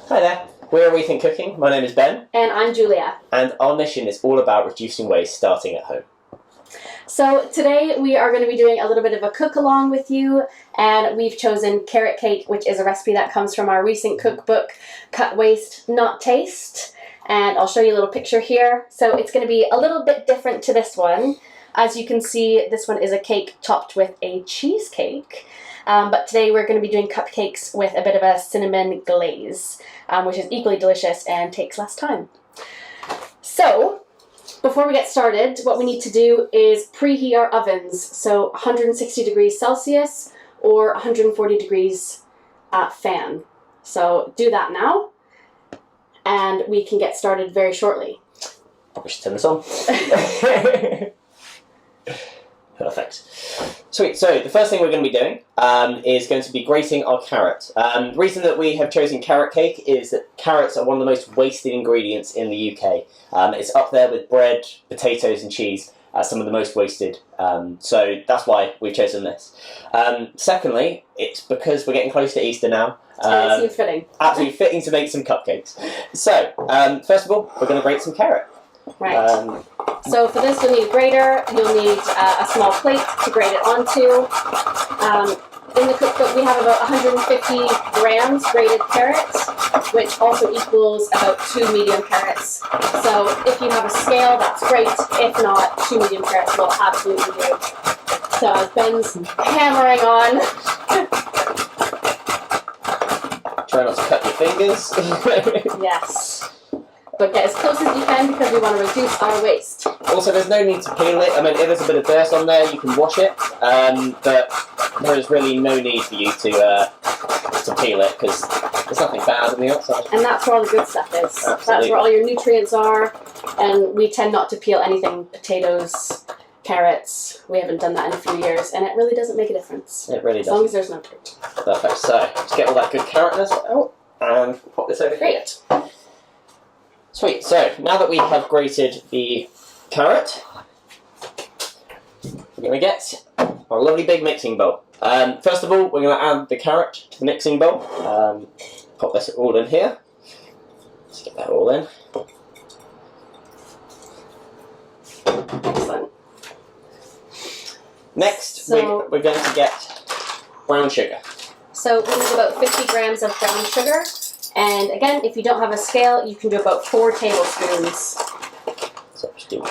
Hi there, we're Rethink Cooking. My name is Ben. And I'm Julia. And our mission is all about reducing waste starting at home. So today we are going to be doing a little bit of a cook along with you, and we've chosen carrot cake, which is a recipe that comes from our recent cookbook, Cut Waste, Not Taste. And I'll show you a little picture here. So it's going to be a little bit different to this one. As you can see, this one is a cake topped with a cheesecake. But today we're going to be doing cupcakes with a bit of a cinnamon glaze, which is equally delicious and takes less time. So, before we get started, what we need to do is preheat our ovens. So 160 degrees Celsius or 140 degrees at fan. So do that now, and we can get started very shortly. Probably should turn this on. Perfect. Sweet, so the first thing we're going to be doing is going to be grating our carrot. The reason that we have chosen carrot cake is that carrots are one of the most wasted ingredients in the UK. It's up there with bread, potatoes and cheese as some of the most wasted. So that's why we've chosen this. Secondly, it's because we're getting close to Easter now. It seems fitting. Absolutely fitting to make some cupcakes. So, first of all, we're going to grate some carrot. Right. So for this you'll need a grater, you'll need a small plate to grate it onto. In the cookbook we have about 150 grams grated carrots, which also equals about 2 medium carrots. So if you have a scale, that's great. If not, 2 medium carrots will absolutely do. So as Ben's hammering on. Try not to cut your fingers. Yes. But get as close as you can because we want to reduce our waste. Also, there's no need to peel it. I mean, if there's a bit of dirt on there, you can wash it. But there is really no need for you to peel it because there's nothing bad on the outside. And that's where all the good stuff is. Absolutely. That's where all your nutrients are. And we tend not to peel anything, potatoes, carrots. We haven't done that in a few years, and it really doesn't make a difference. It really does. As long as there's no dirt. Perfect. So, let's get all that good carrotness out and pop this over here. Great. Sweet, so now that we have grated the carrot, we're going to get our lovely big mixing bowl. First of all, we're going to add the carrot to the mixing bowl. Pop this all in here. Let's get that all in. Excellent. Next, we're going to get brown sugar. So we need about 50 grams of brown sugar. And again, if you don't have a scale, you can do about 4 tablespoons. So just do one.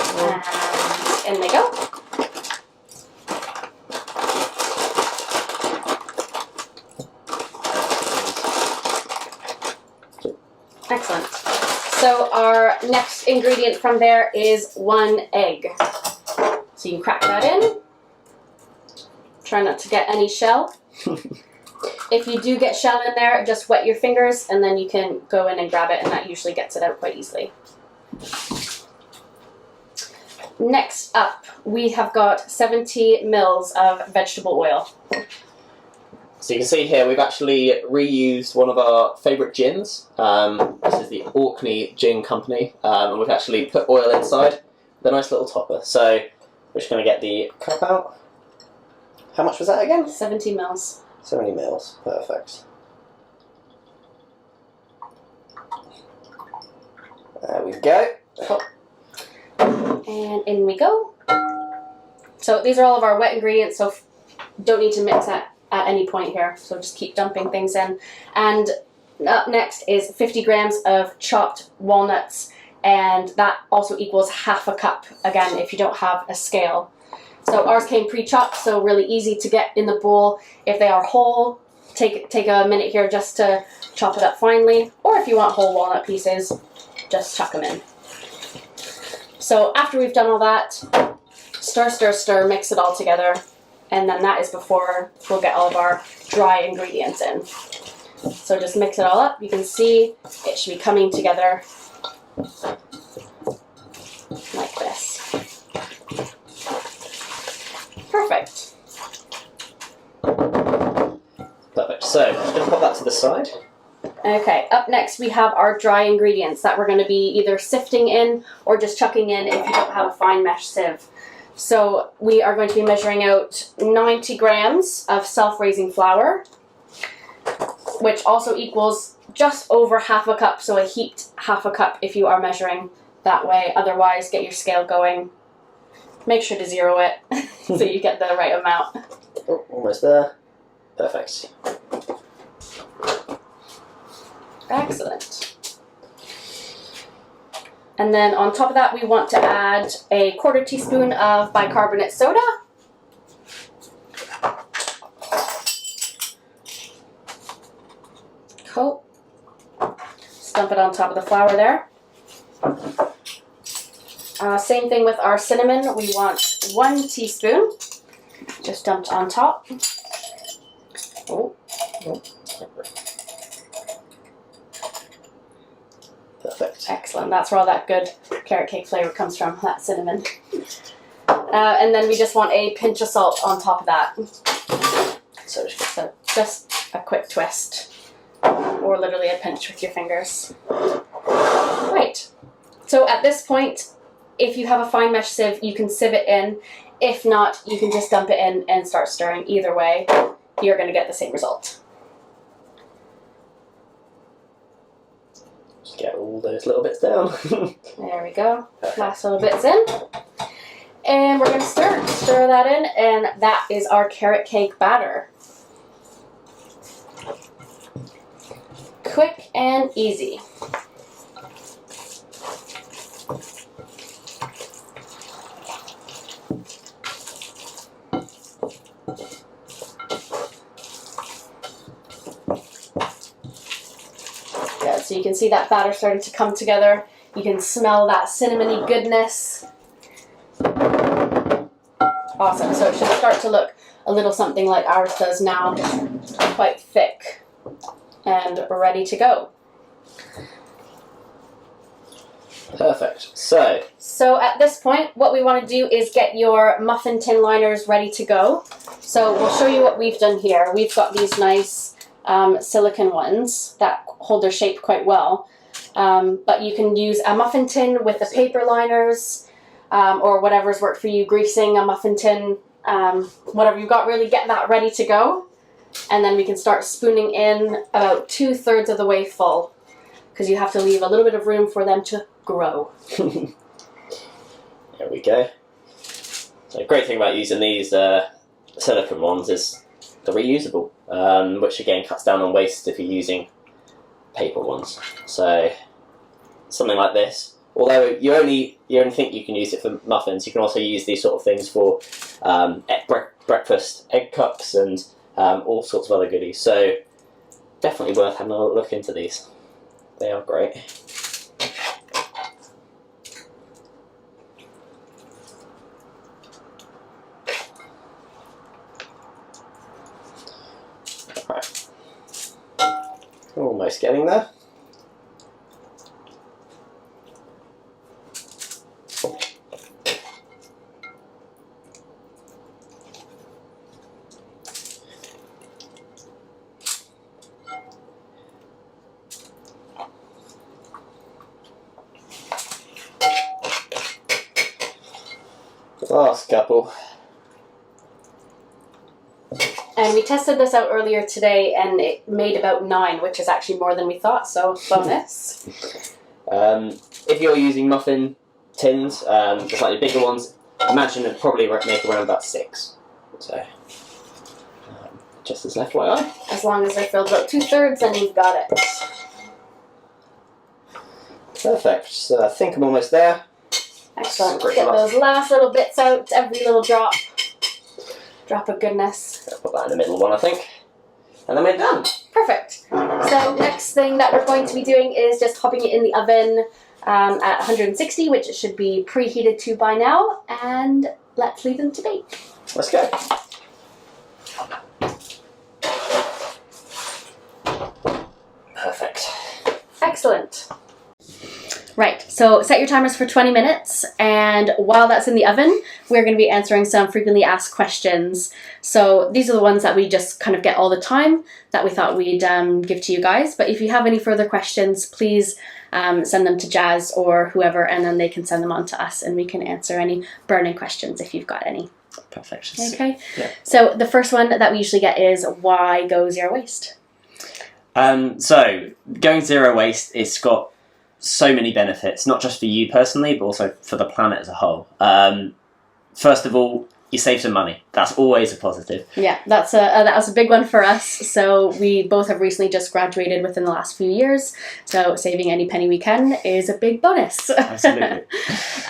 And in they go. Excellent. So our next ingredient from there is 1 egg. So you can crack that in. Try not to get any shell. If you do get shell in there, just wet your fingers and then you can go in and grab it, and that usually gets it out quite easily. Next up, we have got 70 mils of vegetable oil. So you can see here we've actually reused one of our favourite gins. This is the Orkney Gin Company, and we've actually put oil inside with a nice little topper. So we're just going to get the cup out. How much was that again? 70 mils. 70 mils, perfect. There we go. And in we go. So these are all of our wet ingredients, so don't need to mix at any point here. So just keep dumping things in. And up next is 50 grams of chopped walnuts, and that also equals half a cup, again, if you don't have a scale. So ours came pre-chopped, so really easy to get in the bowl. If they are whole, take a minute here just to chop it up finely. Or if you want whole walnut pieces, just chuck them in. So after we've done all that, stir, stir, stir, mix it all together. And then that is before we'll get all of our dry ingredients in. So just mix it all up. You can see it should be coming together like this. Perfect. Perfect. So, I'm just going to pop that to the side. Okay, up next we have our dry ingredients that we're going to be either sifting in or just chucking in if you don't have a fine mesh sieve. So we are going to be measuring out 90 grams of self-raising flour, which also equals just over half a cup, so a heaped half a cup if you are measuring that way. Otherwise, get your scale going. Make sure to zero it so you get the right amount. Oh, almost there. Perfect. Excellent. And then on top of that, we want to add a 1/4 teaspoon of bicarbonate soda. Cool. Dump it on top of the flour there. Same thing with our cinnamon. We want 1 teaspoon, just dumped on top. Oh. Perfect. Excellent. That's where all that good carrot cake flavor comes from, that cinnamon. And then we just want a pinch of salt on top of that. So just a quick twist, or literally a pinch with your fingers. Right. So at this point, if you have a fine mesh sieve, you can sieve it in. If not, you can just dump it in and start stirring. Either way, you're going to get the same result. Just get all those little bits down. There we go. Last little bits in. And we're going to stir that in, and that is our carrot cake batter. Quick and easy. Good, so you can see that batter starting to come together. You can smell that cinnamony goodness. Awesome, so it should start to look a little something like ours does now, quite thick and ready to go. Perfect. So at this point, what we want to do is get your muffin tin liners ready to go. So we'll show you what we've done here. We've got these nice silicone ones that hold their shape quite well. But you can use a muffin tin with the paper liners, or whatever's worked for you, greasing a muffin tin, whatever you've got, really get that ready to go. And then we can start spooning in about 2/3 of the way full, because you have to leave a little bit of room for them to grow. There we go. So the great thing about using these silicone ones is they're reusable, which again cuts down on waste if you're using paper ones. So something like this, although you only think you can use it for muffins, you can also use these sort of things for breakfast egg cups and all sorts of other goodies. So definitely worth having a look into these. They are great. Right. Almost getting there. Last couple. And we tested this out earlier today, and it made about 9, which is actually more than we thought, so bonus. If you're using muffin tins, the slightly bigger ones, imagine it'd probably make around about 6. So, just as an FYI. As long as they're filled about 2/3, then you've got it. Perfect. So I think I'm almost there. Excellent. Get those last little bits out, every little drop. Drop of goodness. I'll put that in the middle one, I think. And then we're done. Perfect. So next thing that we're going to be doing is just hopping it in the oven at 160, which it should be preheated to by now. And let's leave them to bake. Let's go. Perfect. Excellent. Right, so set your timers for 20 minutes, and while that's in the oven, we're going to be answering some frequently asked questions. So these are the ones that we just kind of get all the time that we thought we'd give to you guys. But if you have any further questions, please send them to Jazz or whoever, and then they can send them on to us, and we can answer any burning questions if you've got any. Perfect. Okay. Yeah. So the first one that we usually get is, why go zero waste? So going zero waste, it's got so many benefits, not just for you personally, but also for the planet as a whole. First of all, you save some money. That's always a positive. Yeah, that was a big one for us. So we both have recently just graduated within the last few years. So saving any penny we can is a big bonus. Absolutely.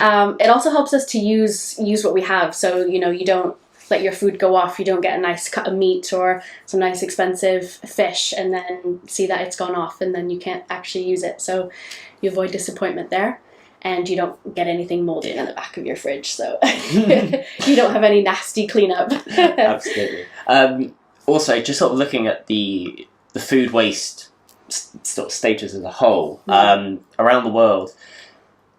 It also helps us to use what we have. So, you don't let your food go off. You don't get a nice cut of meat or some nice expensive fish and then see that it's gone off and then you can't actually use it. So you avoid disappointment there. And you don't get anything molding in the back of your fridge, so you don't have any nasty cleanup. Absolutely. Also, just sort of looking at the food waste sort of status as a whole, around the world,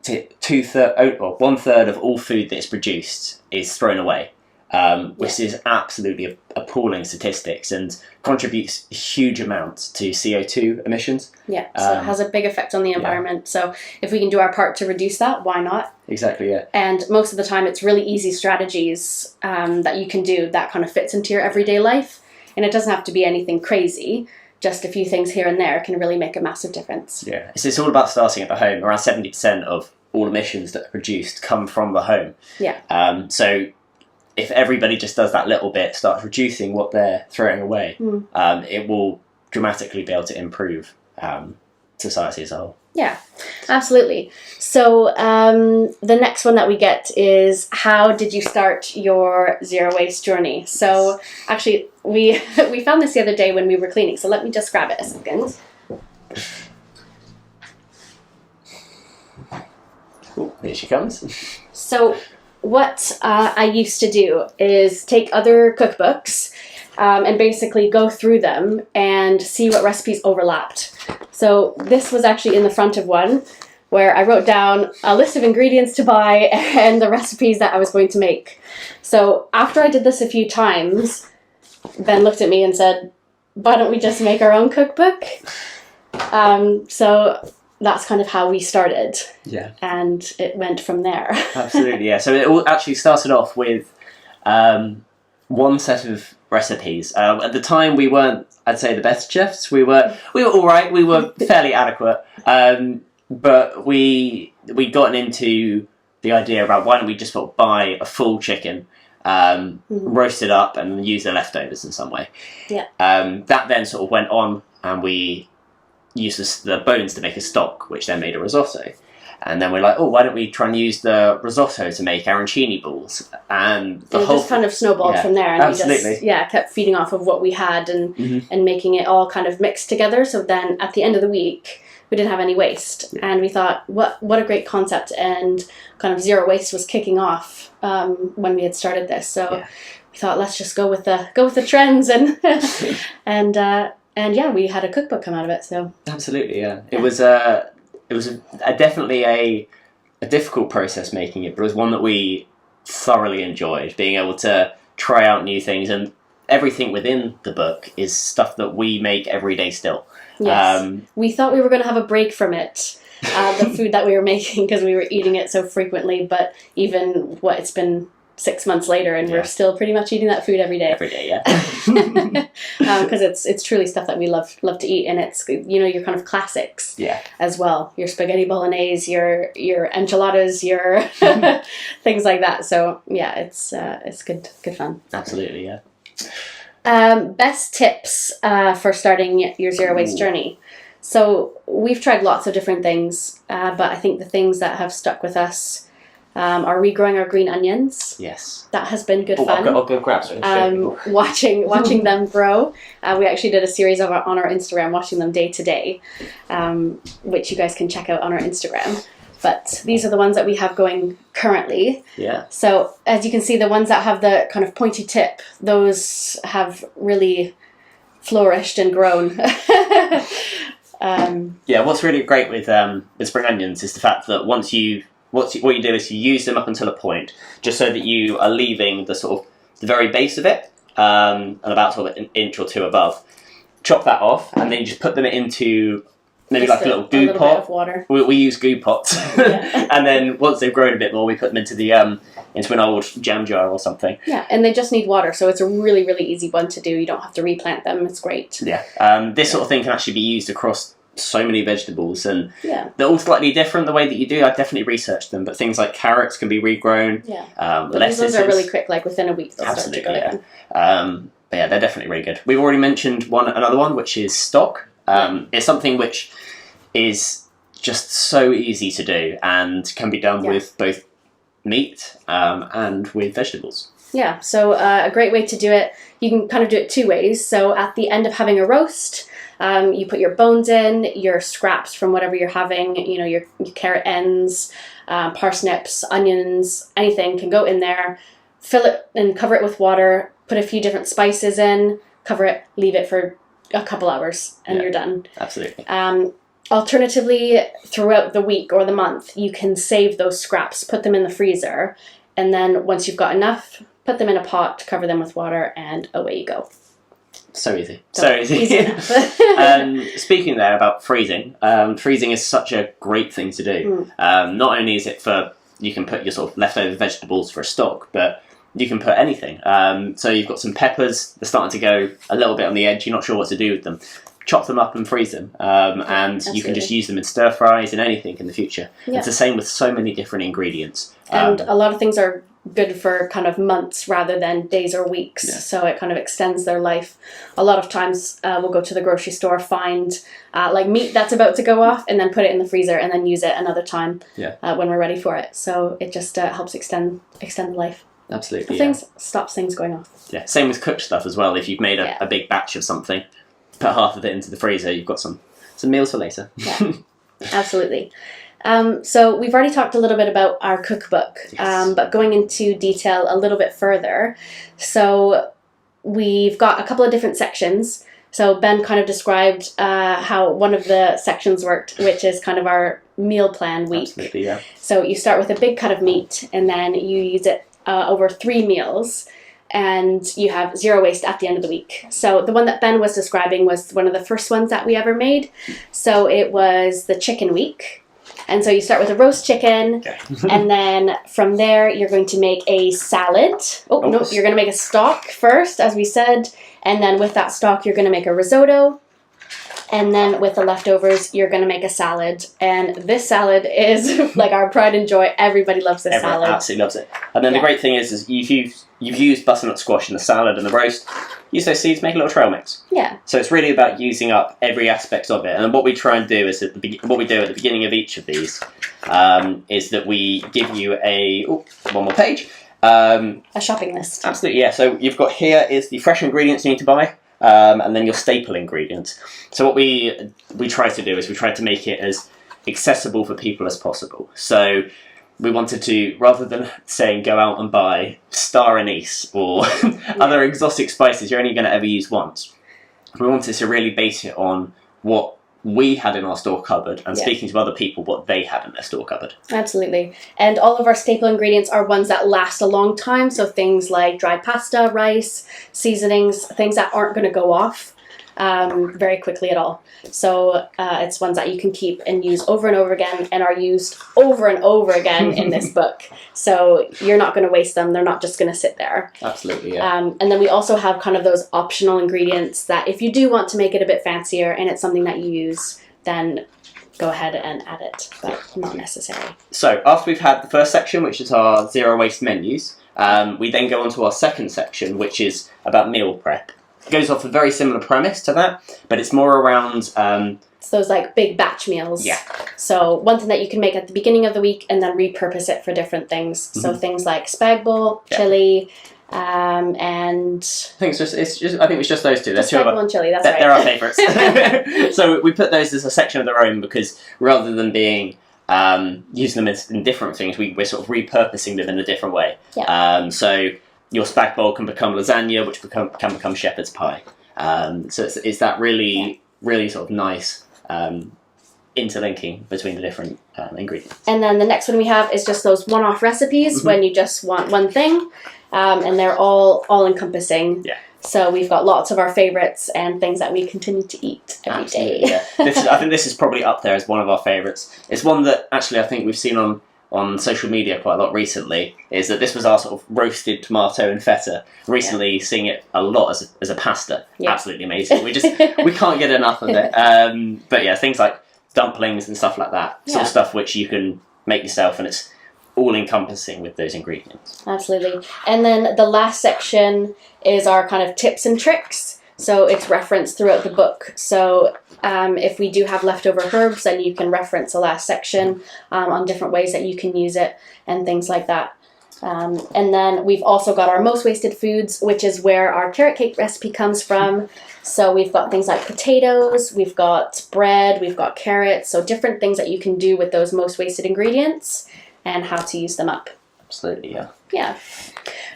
1/3 of all food that's produced is thrown away, which is absolutely appalling statistics and contributes a huge amount to CO2 emissions. Yeah, so it has a big effect on the environment. Yeah. So if we can do our part to reduce that, why not? Exactly, yeah. And most of the time it's really easy strategies that you can do that kind of fits into your everyday life. And it doesn't have to be anything crazy. Just a few things here and there can really make a massive difference. Yeah, it's all about starting at the home. Around 70% of all emissions that are produced come from the home. Yeah. So if everybody just does that little bit, starts reducing what they're throwing away, it will dramatically be able to improve society as a whole. Yeah, absolutely. So the next one that we get is, how did you start your zero waste journey? So actually, we found this the other day when we were cleaning. So let me just grab it a second. Ooh, here she comes. So what I used to do is take other cookbooks and basically go through them and see what recipes overlapped. So this was actually in the front of one where I wrote down a list of ingredients to buy and the recipes that I was going to make. So after I did this a few times, Ben looked at me and said, why don't we just make our own cookbook? So that's kind of how we started. Yeah. And it went from there. Absolutely, yeah. So it all actually started off with one set of recipes. At the time, we weren't, I'd say, the best chefs. We were all right. We were fairly adequate. But we gotten into the idea about why don't we just buy a full chicken, roast it up, and use the leftovers in some way. Yeah. That then sort of went on, and we used the bones to make a stock, which then made a risotto. And then we're like, oh, why don't we try and use the risotto to make arancini balls? And it just kind of snowballed from there. And absolutely. We just kept feeding off of what we had and making it all kind of mixed together. So then at the end of the week, we didn't have any waste. Yeah. And we thought, what a great concept. And kind of zero waste was kicking off when we had started this. So we thought, let's just go with the trends and and yeah, we had a cookbook come out of it. So absolutely, yeah. It was definitely a difficult process making it, but it was one that we thoroughly enjoyed, being able to try out new things, and everything within the book is stuff that we make every day still. Yes. We thought we were going to have a break from it, the food that we were making, because we were eating it so frequently, but even it's been 6 months later, and we're still pretty much eating that food every day. Every day, yeah. Because it's truly stuff that we love to eat, and it's your kind of classics. Yeah. As well, your spaghetti bolognese, your enchiladas, your things like that. So yeah, it's good fun. Absolutely, yeah. Best tips for starting your zero waste journey. So we've tried lots of different things, but I think the things that have stuck with us are regrowing our green onions. Yes. That has been good fun. I'll go grab some. Watching them grow. We actually did a series on our Instagram, watching them day to day, which you guys can check out on our Instagram. But these are the ones that we have going currently. Yeah. So as you can see, the ones that have the kind of pointy tip, those have really flourished and grown. What's really great with spring onions is the fact that what you do is you use them up until a point, just so that you are leaving the very base of it, and about an inch or two above. Chop that off, and then you just put them into maybe Just like a little goo little bit pot. of water. We use goo pots, Yeah. and then once they've grown a bit more, we put them into the into an old jam jar or something. Yeah, and they just need water, so it's a really, really easy one to do. You don't have to replant them. It's great. Yeah, this sort of thing can actually be used across so many vegetables, and Yeah. they're all slightly different the way that you do. I've definitely researched them, but things like carrots can be regrown. Yeah. But Lettuces these ones are really quick, like within a week they'll Absolutely, start to go yeah. down. But yeah, they're definitely really good. We've already mentioned another one, which is stock. It's something which is just so easy to do and can be done with both meat and with vegetables. Yeah, so a great way to do it, you can kind of do it two ways. So at the end of having a roast, you put your bones in, your scraps from whatever you're having, you know, your carrot ends, parsnips, onions, anything can go in there, fill it and cover it with water, put a few different spices in, cover it, leave it for a couple hours, and you're done. Absolutely. Alternatively, throughout the week or the month, you can save those scraps, put them in the freezer, and then once you've got enough, put them in a pot, cover them with water, and away you go. So easy. So easy. Easy enough. Speaking there about freezing, freezing is such a great thing to do. Not only is it for, you can put your sort of leftover vegetables for a stock, but you can put anything. So you've got some peppers, they're starting to go a little bit on the edge, you're not sure what to do with them. Chop them up and freeze them, and you can just use them in stir fries and anything in the future. Yeah. It's the same with so many different ingredients. And a lot of things are good for kind of months rather than days or weeks, so it kind of extends their life. A lot of times we'll go to the grocery store, find like meat that's about to go off, and then put it in the freezer and then use it another time when we're ready for it. So it just helps extend the life. Absolutely. Things stops things going off. Yeah, same with cooked stuff as well. If you've made a big batch of something, put half of it into the freezer, you've got some meals for later. Yeah, absolutely. So we've already talked a little bit about our cookbook, but going into detail a little bit further. So we've got a couple of different sections. So Ben kind of described how one of the sections worked, which is kind of our meal plan week. Absolutely, yeah. So you start with a big cut of meat, and then you use it over 3 meals. And you have 0 waste at the end of the week. So the one that Ben was describing was one of the first ones that we ever made. So it was the chicken week. And so you start with a roast chicken, and then from there you're going to make a salad. No, you're going to make a stock first, as we said. And then with that stock you're going to make a risotto. And then with the leftovers, you're going to make a salad. And this salad is like our pride and joy. Everybody loves this salad. Everyone absolutely loves it. And then the great thing is you've used butternut squash in the salad and the roast. Use those seeds, make a little trail mix. Yeah. So it's really about using up every aspect of it. And what we try and do is what we do at the beginning of each of these is that we give you one more page. A shopping list. Absolutely, yeah. So you've got here is the fresh ingredients you need to buy. And then your staple ingredients. So what we try to do is we try to make it as accessible for people as possible. So we wanted to, rather than saying go out and buy star anise or other exotic spices you're only going to ever use once, we wanted to really base it on what we had in our store cupboard and speaking to other people what they had in their store cupboard. Absolutely. And all of our staple ingredients are ones that last a long time. So things like dried pasta, rice, seasonings, things that aren't going to go off very quickly at all. So it's ones that you can keep and use over and over again and are used over and over again in this book. So you're not going to waste them. They're not just going to sit there. Absolutely, yeah. And then we also have kind of those optional ingredients that if you do want to make it a bit fancier and it's something that you use, then go ahead and add it, but not necessary. So after we've had the first section, which is our 0 waste menus, we then go on to our second section, which is about meal prep. It goes off a very similar premise to that, but it's more around... it's those like big batch meals. Yeah. So one thing that you can make at the beginning of the week and then repurpose it for different things. Mm-hmm. So things like spag bowl, chili, and... I think it's just those two. Spag bowl and chili, that's right. They're our favourites. So we put those as a section of their own because rather than being... using them in different things, we're sort of repurposing them in a different way. Yeah. So your spag bowl can become lasagna, which can become shepherd's pie. So it's that really sort of nice interlinking between the different ingredients. And then the next one we have is just those one-off recipes when you just want one thing, and they're all encompassing. Yeah. So we've got lots of our favourites and things that we continue to eat every day. Yeah. I think this is probably up there as one of our favourites. It's one that actually I think we've seen on social media quite a lot recently, is that this was our sort of roasted tomato and feta. Recently seeing it a lot as a pasta. Yeah. Absolutely amazing. We can't get enough of it. But yeah, things like dumplings and stuff like that. Sort of stuff which you can make yourself, and it's all encompassing with those ingredients. Absolutely. And then the last section is our kind of tips and tricks. So it's referenced throughout the book. So if we do have leftover herbs, then you can reference the last section on different ways that you can use it and things like that. And then we've also got our most wasted foods, which is where our carrot cake recipe comes from. So we've got things like potatoes, we've got bread, we've got carrots. So different things that you can do with those most wasted ingredients and how to use them up. Absolutely, yeah. Yeah.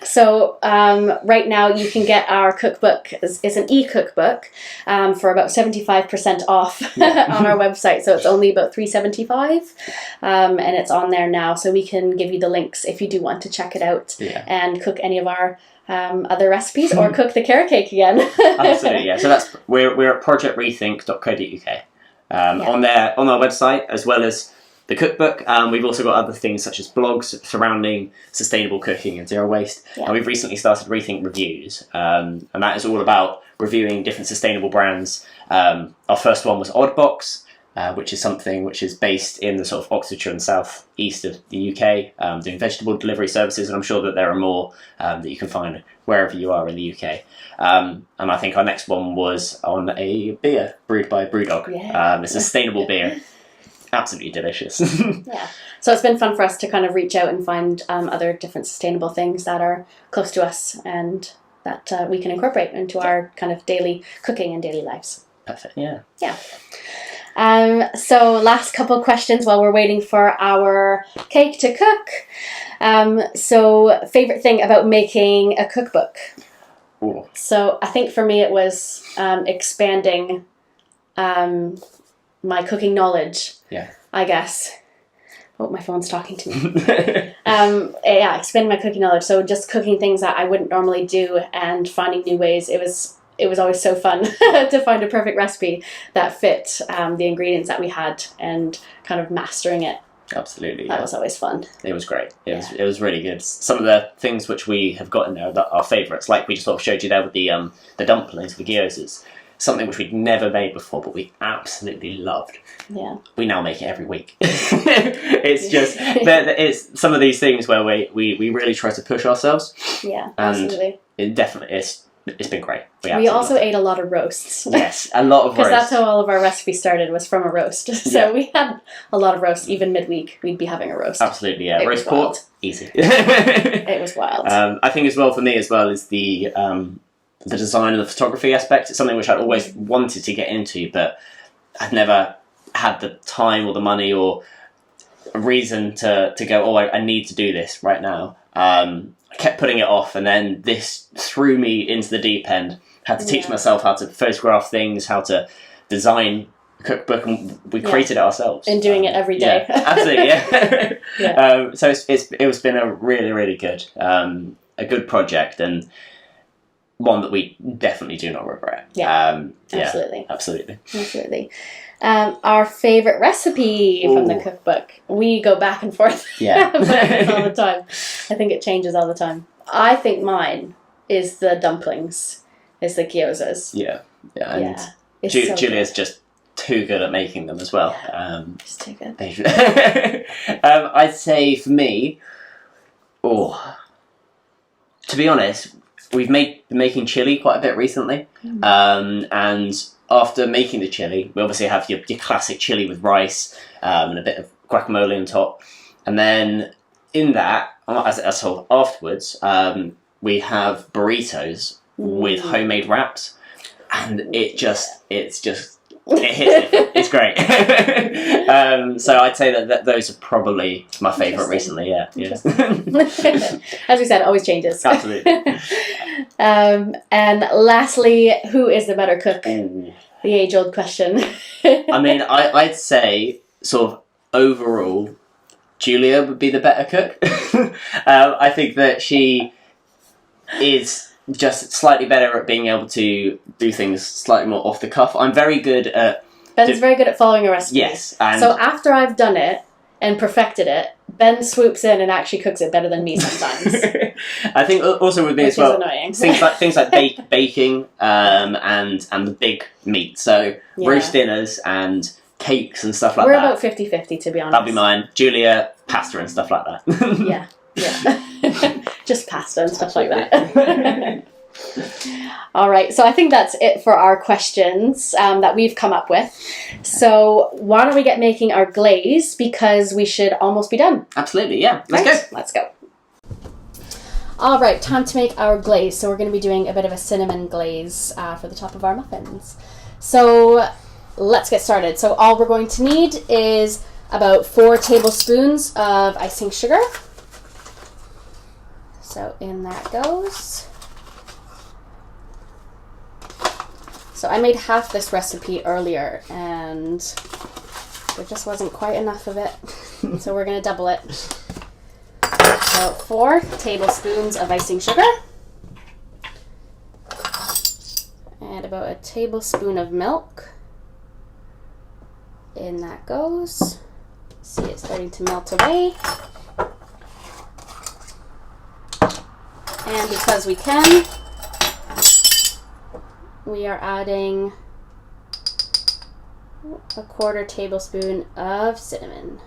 So right now you can get our cookbook. It's an e-cookbook for about 75% off on our website. So it's only about $3.75, and it's on there now. So we can give you the links if you do want to check it out and cook any of our other recipes or cook the carrot cake again. Absolutely, yeah. So we're at projectrethink.co.uk on our website, as well as the cookbook. We've also got other things such as blogs surrounding sustainable cooking and zero waste. Yeah. And we've recently started Rethink Reviews, and that is all about reviewing different sustainable brands. Our first one was Oddbox, which is something which is based in the sort of Oxfordshire and south east of the UK, doing vegetable delivery services, and I'm sure that there are more that you can find wherever you are in the UK. And I think our next one was on a beer brewed by Brewdog. Yeah. A sustainable beer. Absolutely delicious. Yeah. So it's been fun for us to kind of reach out and find other different sustainable things that are close to us and that we can incorporate into our kind of daily cooking and daily lives. Perfect, yeah. Yeah. So last couple questions while we're waiting for our cake to cook. So favourite thing about making a cookbook? Ooh. So I think for me it was expanding my cooking knowledge. Yeah. I guess. Oh, my phone's talking to me. Expanding my cooking knowledge. So just cooking things that I wouldn't normally do and finding new ways. It was always so fun to find a perfect recipe that fit the ingredients that we had and kind of mastering it. Absolutely. That was always fun. It was great. It was really good. Some of the things which we have got in there that are favourites, like we just sort of showed you there with the dumplings, the gyozas. Something which we'd never made before, but we absolutely loved. Yeah. We now make it every week. It's just it's some of these things where we really try to push ourselves. Yeah, and absolutely. It definitely it's been great. We also ate a lot of roasts. Yes, a lot of roasts. Because that's how all of our recipes started, was from a roast. So we had a lot of roasts. Even midweek, we'd be having a roast. Absolutely, yeah. Roast pork, easy. It was wild. I think as well for me as well is the design and the photography aspect. It's something which I'd always wanted to get into, but I'd never had the time or the money or a reason to go, I need to do this right now. I kept putting it off, and then this threw me into the deep end. Had to teach myself how to photograph things, how to design a cookbook, and we created it ourselves. And doing it every day. Yeah, absolutely, yeah. So it's been a really, really good, a good project, and one that we definitely do not regret. Absolutely. Absolutely. Our favourite recipe from the cookbook. We go back and forth all the time. I think it changes all the time. I think mine is the dumplings, is the gyozas. Yeah. And Julia's just too good at making them as well. Just too good. I'd say for me, to be honest, we've been making chili quite a bit recently, and after making the chili, we obviously have your classic chili with rice and a bit of guacamole on top, and then in that, as sort of afterwards, we have burritos with homemade wraps, and it hits different. It's great. So I'd say that those are probably my favourite recently. Yeah. As we said, it always changes. Absolutely. And lastly, who is the better cook? The age-old question. I mean, I'd say sort of overall, Julia would be the better cook. I think that she is just slightly better at being able to do things slightly more off the cuff. I'm very good at... Ben's very good at following a recipe. Yes. And so after I've done it and perfected it, Ben swoops in and actually cooks it better than me sometimes. I think also with me Which as well, is annoying. things like baking and the big meat. So roast dinners and cakes and stuff like We're that. about 50-50, to be honest. That'll be mine. Julia, pasta and stuff like that. Yeah. Just pasta and stuff like that. All right, so I think that's it for our questions that we've come up with. So why don't we get making our glaze, because we should almost be done. Absolutely, yeah. Let's go. All right, time to make our glaze. So we're going to be doing a bit of a cinnamon glaze for the top of our muffins. So let's get started. So all we're going to need is about 4 tablespoons of icing sugar. So in that goes. So I made half this recipe earlier and there just wasn't quite enough of it. So we're going to double it. So 4 tablespoons of icing sugar. And about a tablespoon of milk. In that goes. See, it's starting to melt away. And because we can, we are adding a 1/4 tablespoon of cinnamon.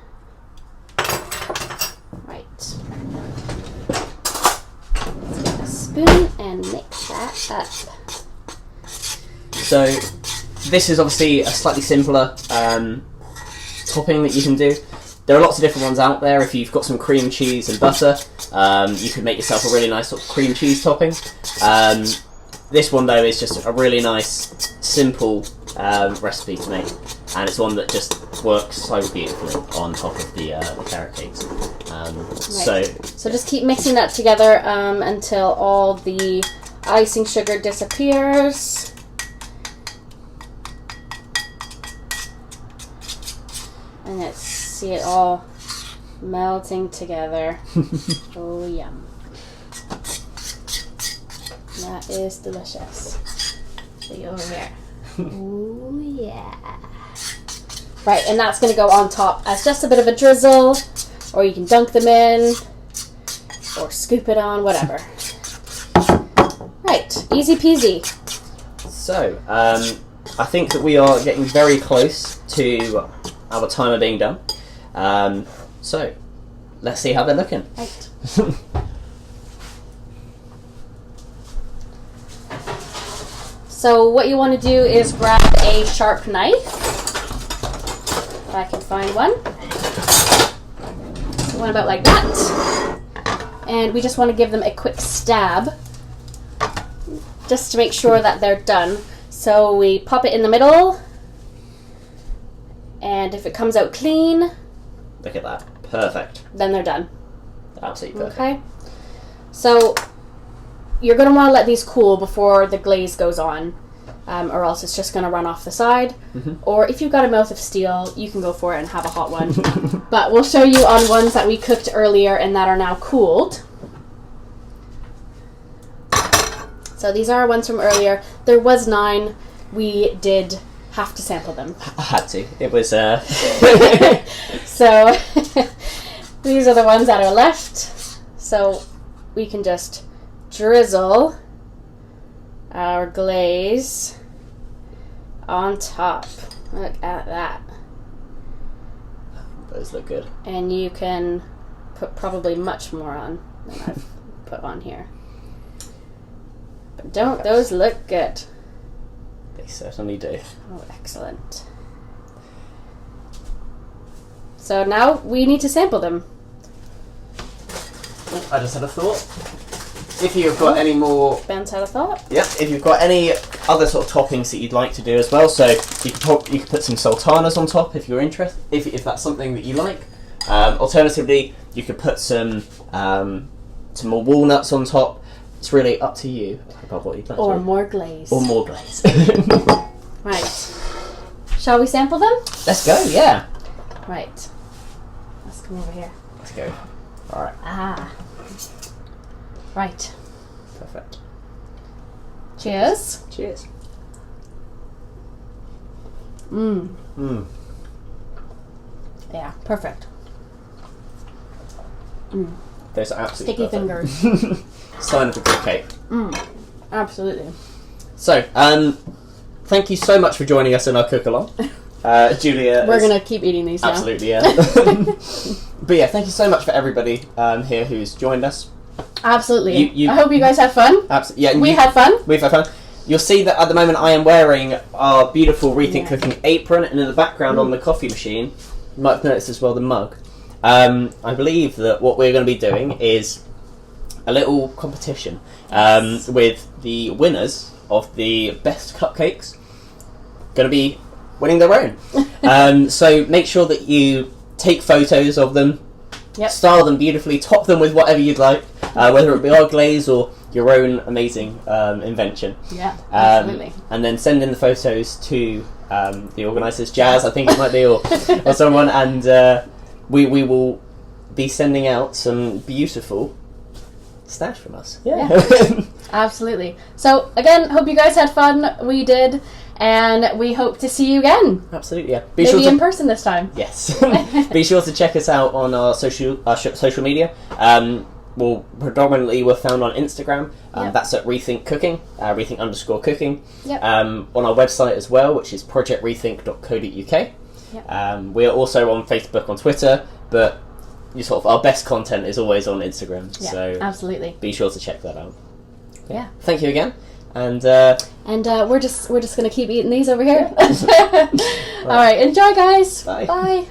Right. Let's get a spoon and mix that up. So this is obviously a slightly simpler topping that you can do. There are lots of different ones out there. If you've got some cream cheese and butter, you could make yourself a really nice sort of cream cheese topping. This one though is just a really nice, simple recipe to make, and it's one that just works so beautifully on top of the carrot cakes. So just keep mixing that together until all the icing sugar disappears. And let's see it all melting together. Oh, yum. That is delicious. Show you over here. Oh, yeah. Right, and that's going to go on top as just a bit of a drizzle, or you can dunk them in, or scoop it on, whatever. Right, easy peasy. So, I think that we are getting very close to our timer being done. So, let's see how they're looking. Right. So what you want to do is grab a sharp knife, if I can find one. One about like that. And we just want to give them a quick stab, just to make sure that they're done. So we pop it in the middle, and if it comes out clean, look at that. Perfect. then they're done. Absolutely perfect. Okay. So you're going to want to let these cool before the glaze goes on, or else it's just going to run off the side. Mm-hmm. Or if you've got a mouth of steel, you can go for it and have a hot one. But we'll show you on ones that we cooked earlier and that are now cooled. So these are our ones from earlier. There was 9. We did have to sample them. I had to. It was... So these are the ones that are left. So we can just drizzle our glaze on top. Look at that. Those look good. And you can put probably much more on than I've put on here. But don't those look good? They certainly do. Oh, excellent. So now we need to sample them. I just had a thought. If you've got any more... Ben's had a thought. Yep, if you've got any other sort of toppings that you'd like to do as well, so you could put some sultanas on top if you're interested, if that's something that you like. Alternatively, you could put some more walnuts on top. It's really up to you about what you'd like. Or more glaze. Or more glaze. Right. Shall we sample them? Let's go, yeah. Right. Let's come over here. Let's go. Alright. Ah. Right. Perfect. Cheers. Cheers. Yeah, perfect. Those are absolutely Sticky perfect. fingers. Sign of a good cake. Absolutely. So, thank you so much for joining us in our cook-along. Julia. We're going to keep eating these now. Absolutely, yeah. But yeah, thank you so much for everybody here who's joined us. Absolutely. I hope you guys had fun. Absolutely, yeah. We had fun. We've had fun. You'll see that at the moment I am wearing our beautiful Rethink cooking apron, and in the background on the coffee machine, you might have noticed as well the mug. I believe that what we're going to be doing is a little competition with the winners of the best cupcakes going to be winning their own. So make sure that you take photos of them, style them beautifully, top them with whatever you'd like, whether it be our glaze or your own amazing invention. Yeah, absolutely. And then send in the photos to the organisers, Jazz, I think it might be, or someone, and we will be sending out some beautiful stash from us. Yeah. Absolutely. So, again, hope you guys had fun. We did. And we hope to see you again. Absolutely, yeah. Maybe in person this time. Yes. Be sure to check us out on our social media. Well, predominantly we're found on Instagram. That's at Rethink Cooking, Rethink_cooking. Yep. On our website as well, which is projectrethink.co.uk. Yep. We are also on Facebook, on Twitter, but our best content is always on Instagram. Yeah, so absolutely. Be sure to check that out. Yeah. Thank you again. And we're just gonna keep eating these over here. All right, enjoy, guys. Bye. Bye.